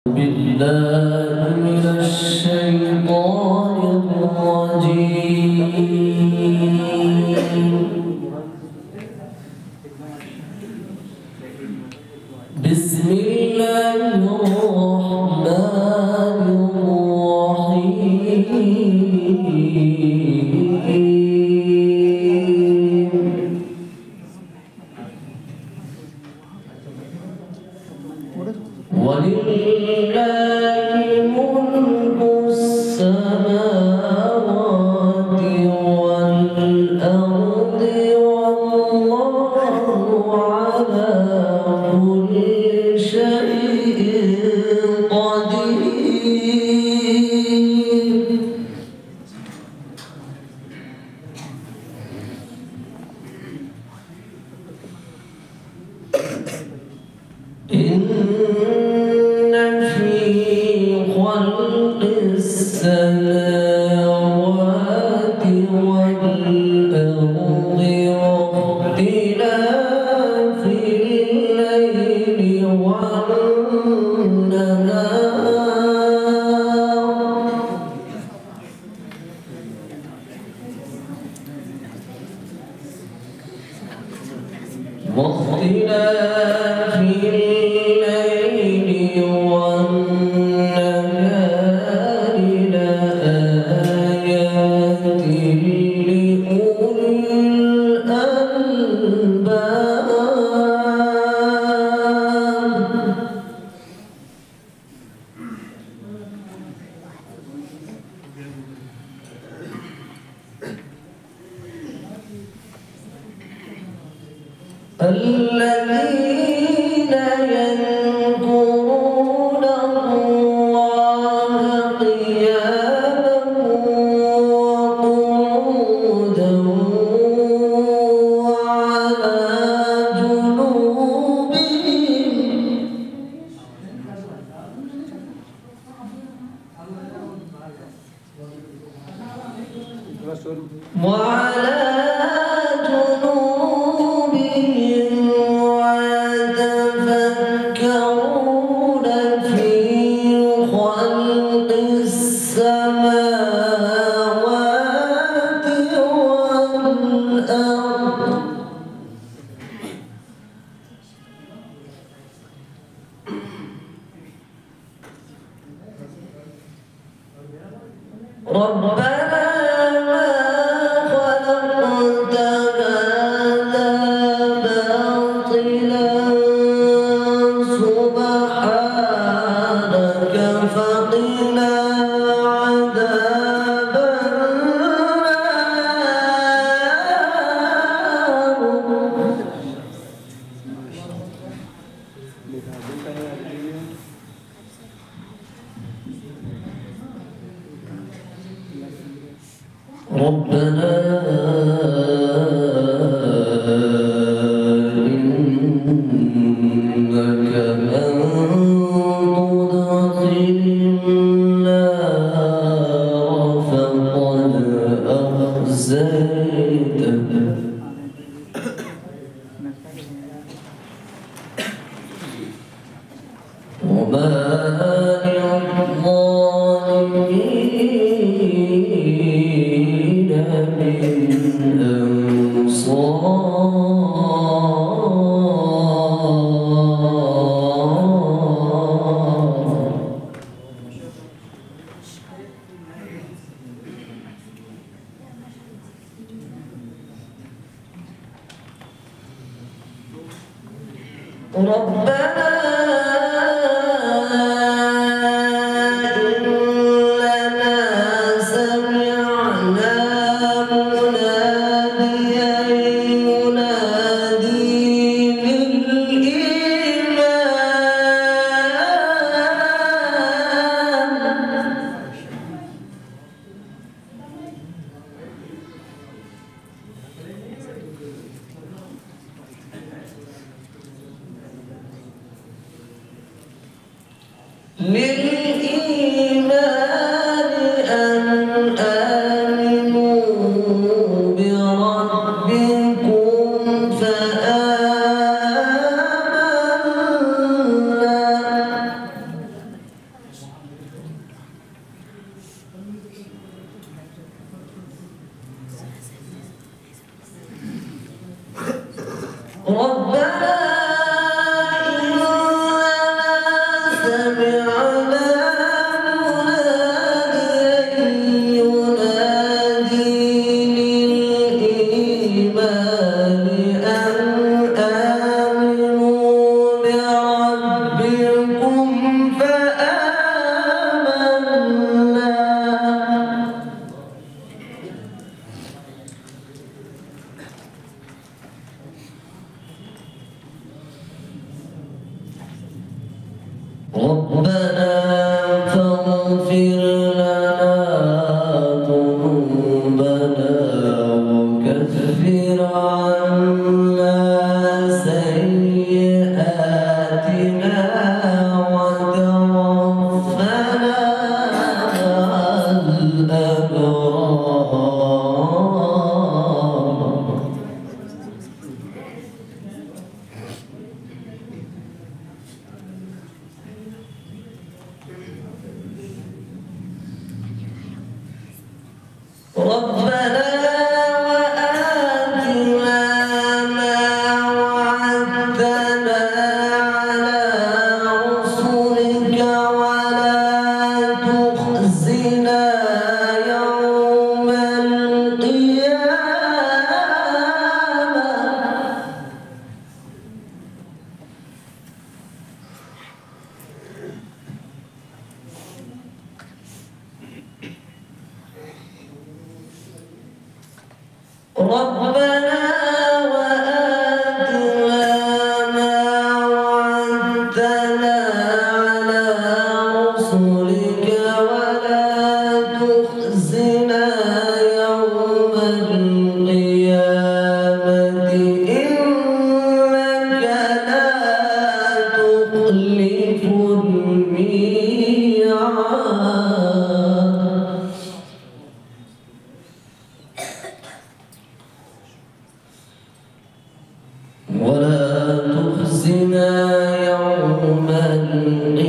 بالله من الشيطان الرجيم. بسم الله الرحمن الرحيم. ولله ملك السماوات والأرض والله على كل شيء قدير. إن في خلق السماوات والأرض واختلاف الليل والنهار واختلاف الليل والنهار لآيات لأولي الألباب. الذين يذكرون الله قياما وقعودا وعلى جنوبهم ويتفكرون في خلق السماوات والأرض. ربنا ما خلقت هذا باطلا سبحانك فقنا عذاب النار. ربنا إنك من تدخل النار فقد أخزيته وما للظالمين من أنصار. ربنا إننا سمعنا مناديا ينادي للإيمان أن آمنوا بربكم فآمنا ربنا فاغفر لنا ذنوبنا وكفر عنا سيئاتنا وتوفنا مع الأبرار. ربنا وآتنا ما وعدتنا على رسلك ولا تخزنا يوم القيامة. ربنا وآتنا ما وعدتنا على رسلك ولا تخزنا يوم القيامة إنك لا تخلف الميعاد. ولا تخزنا يوم القيامة